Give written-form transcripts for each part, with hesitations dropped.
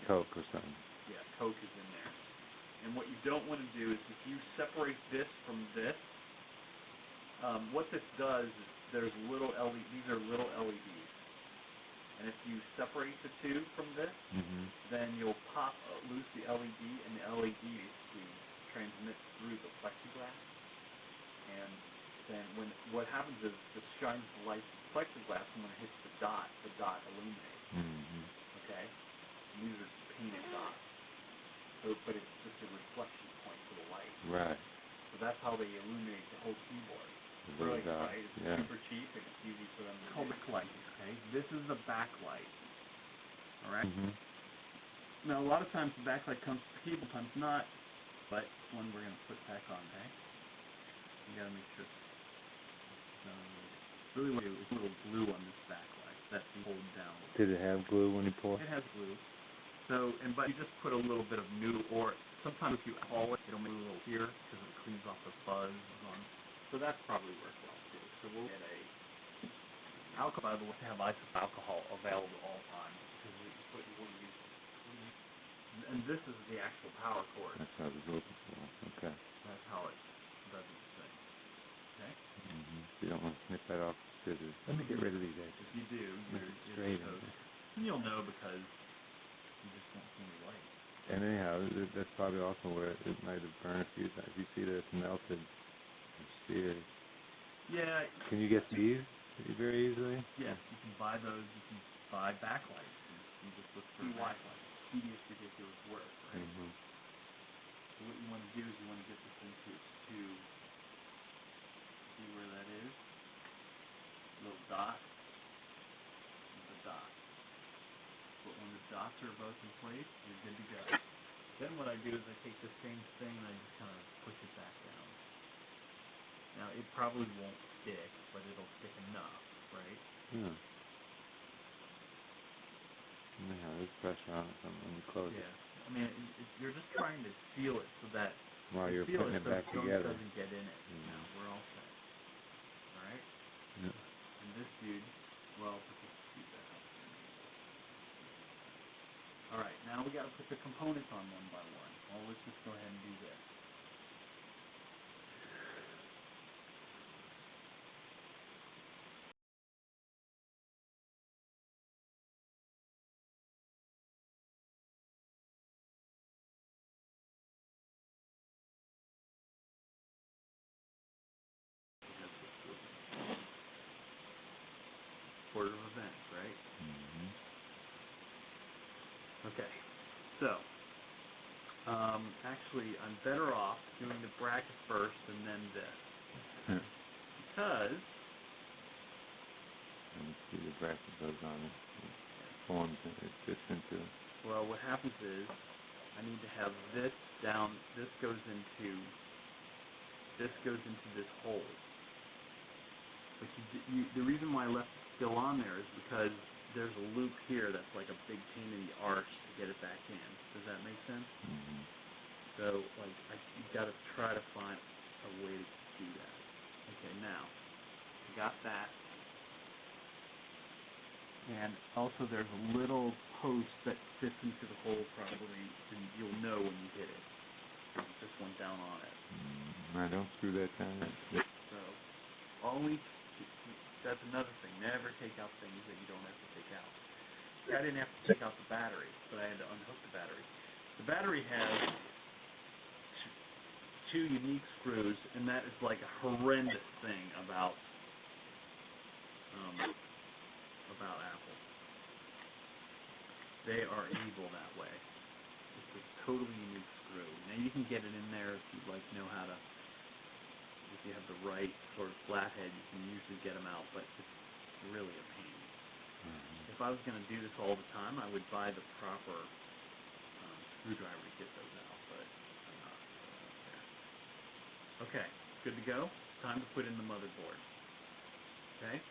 Coke or something. Yeah, Coke is in there. And what you don't want to do is if you separate this from this, what this does is there's little LED, these are little LEDs. And if you separate the two from this, then you'll pop loose the LED, and the LED basically transmits through the plexiglass. And then what happens is this shines the light to the plexiglass, and when it hits the dot illuminates. Okay? And these are painted dots. So, but it's just a reflection point for the light. Right. So that's how they illuminate the whole keyboard. Right? It's super cheap and it's easy for them to do. Backlight, okay? This is the backlight. Alright? Now a lot of times the backlight comes with the keyboard, sometimes not, but one we're going to put back on, okay? You got to make sure really what it's a little glue on this backlight that you hold down. Did it have glue when you pour? It has glue. So, but you just put a little bit of noodle, or sometimes if you haul it, it'll make a little here because it cleans off the fuzz on. So that's probably worked well too. So we'll get alcohol. By the way, to have alcohol available all the time because it's what you want to use. And this is the actual power cord. That's how it was looking for. Okay. That's how it does its thing. Okay. You don't want to snip that off with scissors. Let me get rid of these edges. If you do, you're straight in. And you'll know because you just won't see any light. And anyhow, that's probably also where it might have burned a few times. You see that it's melted. Yeah. Can you get these very easily? Yes, you can buy those. You can buy backlights. You just look for backlights. Tedious, ridiculous work, right? So what you want to do is you want to get this into its tube. See where that is? Little dot. The dot. But when the dots are both in place, you're good to go. Then what I do is I take the same thing and I just kind of push it back down. Now, it probably won't stick, but it'll stick enough, right? Yeah. Anyhow, there's pressure on it when you close it. I mean, you're just trying to seal it so that while you're putting it back together. Doesn't get in it. Now, we're all set. All right? Yeah. And this dude, well, let's just do that. All right, now we got to put the components on one by one. Well, let's just go ahead and do this. Order of events, right? Okay, so actually I'm better off doing the bracket first and then this. Because let me see, the bracket goes on it. It forms and it fits into it. Well, what happens is I need to have this down, this goes into this hole. But the reason why I left it still on there is because there's a loop here that's like a big pain in the arse to get it back in. Does that make sense? So, like, you've got to try to find a way to do that. Okay, now, I got that. And also there's a little post that fits into the hole probably, and you'll know when you hit it. This one down on it. I don't screw that down. So, that's another thing. Never take out things that you don't have to take out. I didn't have to take out the battery, but I had to unhook the battery. The battery has two unique screws, and that is like a horrendous thing about Apple. They are evil that way. It's a totally unique screw. Now you can get it in there if you know how to. If you have the right sort of flathead, you can usually get them out, but it's really a pain. If I was going to do this all the time, I would buy the proper screwdriver to get those out, but I'm not there. Okay, good to go. Time to put in the motherboard. Okay?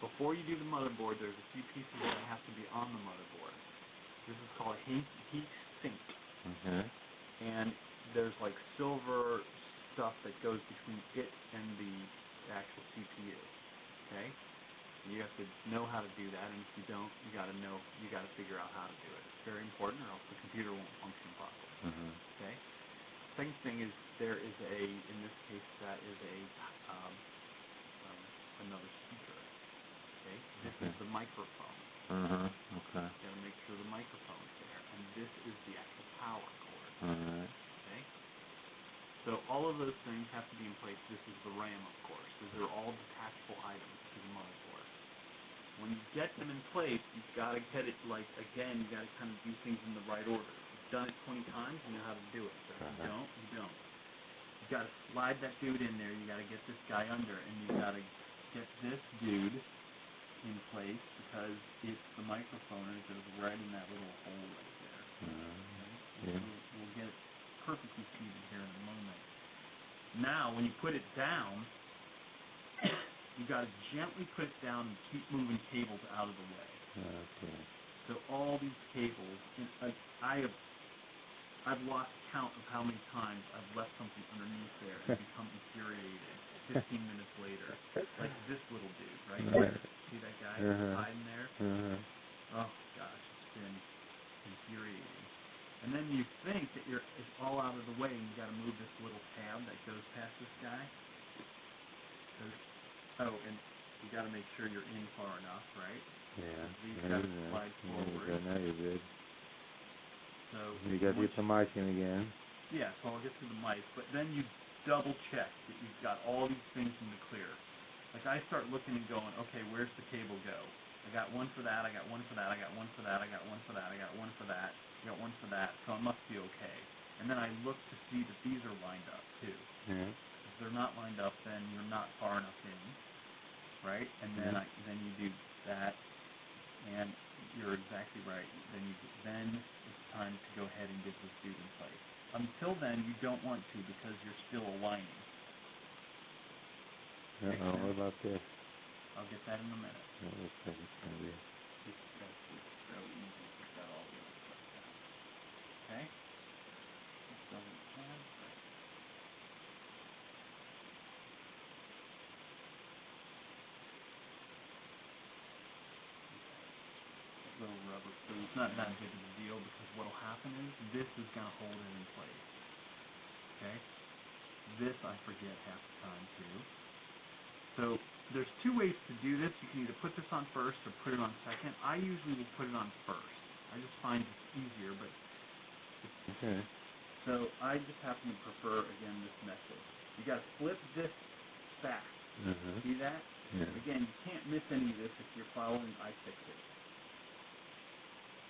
Before you do the motherboard, there's a few pieces that have to be on the motherboard. This is called a heat sink. And there's like silver stuff that goes between it and the actual CPU. Okay? You have to know how to do that, and if you don't, you got to figure out how to do it. It's very important, or else the computer won't function properly. Okay. Second thing is there is in this case, that is another speaker. Okay. This is the microphone. Okay. You got to make sure the microphone's there, and this is the actual power cord. Alright. Okay. So all of those things have to be in place. This is the RAM, of course. These are all detachable items to the motherboard. When you get them in place, you've got to get it, again, you've got to kind of do things in the right order. If you've done it 20 times, you know how to do it. But if you don't, you don't. You've got to slide that dude in there. You've got to get this guy under, and you've got to get this dude in place because it's the microphone, and it goes right in that little hole right there. Okay? We'll get it perfectly seated here in a moment. Now, when you put it down, you got to gently put it down and keep moving cables out of the way. Okay. So all these cables, and I've lost count of how many times I've left something underneath there and become infuriated 15 minutes later, like this little dude right here. See that guy hiding there? Oh gosh, it's been infuriating. And then you think that it's all out of the way, and you got to move this little tab that goes past this guy. And you got to make sure you're in far enough, right? Yeah. These got to slide forward. Now you're good. So you got to get the mic in again. Yeah, so I'll get to the mic, but then you double check that you've got all these things in the clear. Like I start looking and going, okay, where's the cable go? I got one for that, I got one for that, I got one for that, I got one for that, I got one for that, I got one for that, so it must be okay. And then I look to see that these are lined up too. Yeah. If they're not lined up, then you're not far enough in, right? And then then you do that, and you're exactly right. Then it's time to go ahead and get this dude in place. Until then, you don't want to because you're still aligning. What about this? I'll get that in a minute. It looks like it's going to be... It's so easy to get that all the way down. Okay? This doesn't have... Little rubber food. It's not that big of a deal because what will happen is this is going to hold it in place. Okay? This I forget half the time too. So there's two ways to do this. You can either put this on first or put it on second. I usually will put it on first. I just find it's easier, but okay. So I just happen to prefer again this method. You got to flip this back. See that? Yeah. Again, you can't miss any of this if you're following ifixit.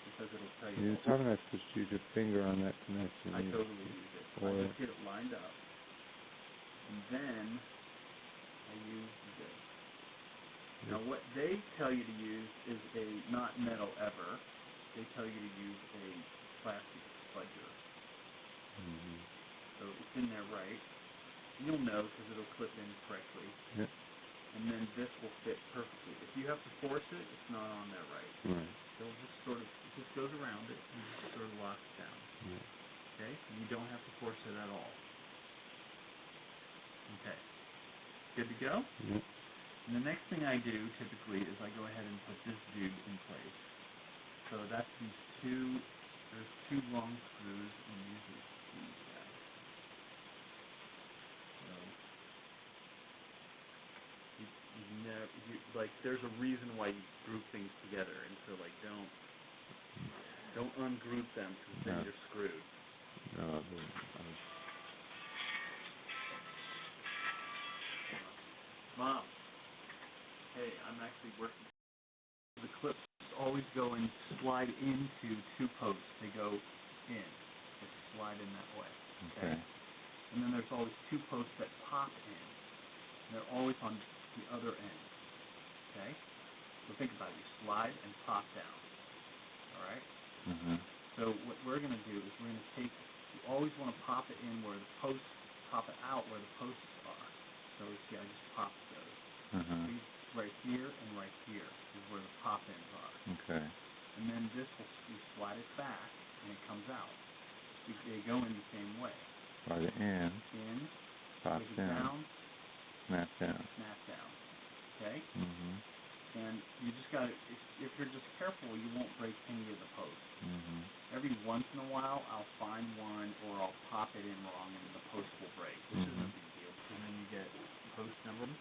Because it'll tell you. You're talking about just use your finger on that connection. I totally use it. I just get it lined up, and then I use this. Now, what they tell you to use is not metal ever. They tell you to use a plastic spudger. So it's in there right. You'll know because it'll clip in correctly. Yeah. And then this will fit perfectly. If you have to force it, it's not on there right. It'll just sort of, it just goes around it and just sort of locks down. Okay? And you don't have to force it at all. Okay. Good to go? And the next thing I do typically is I go ahead and put this dude in place. So that's there's two long screws and usually these guys. So there's a reason why you group things together, and so don't ungroup them because then you're screwed. No, Mom, hey, I'm actually working. The clips always slide into two posts. They go in. They slide in that way. Okay. And then there's always two posts that pop in. And they're always on the other end. Okay? So think about it. You slide and pop down. All right? So what we're going to do is we're going to you always want to pop it in where the posts, pop it out where the posts are. So see, I just popped those. These right here and right here is where the pop-ins are. Okay. And then you slide it back and it comes out. They go in the same way. Slide it in. Pop down. Snap down. Snap down. Okay? And you just gotta, if you're just careful, you won't break any of the posts. Mm-hmm. Every once in a while, I'll find one, or I'll pop it in wrong, and the post will break, which isn't a big deal. And then you get post number, and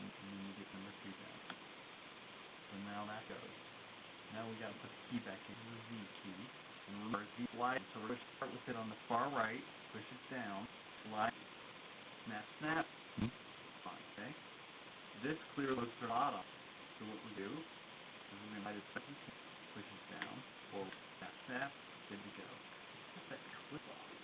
then you get number 2 down. So now that goes. Now we gotta put the key back in, the Z key, and remember Z slide. So we're gonna start with it on the far right, push it down, slide, snap, snap. Okay. This clear goes to the bottom. So what we do is we're going to push it down, or snap, snap, good to go. Put that clip off.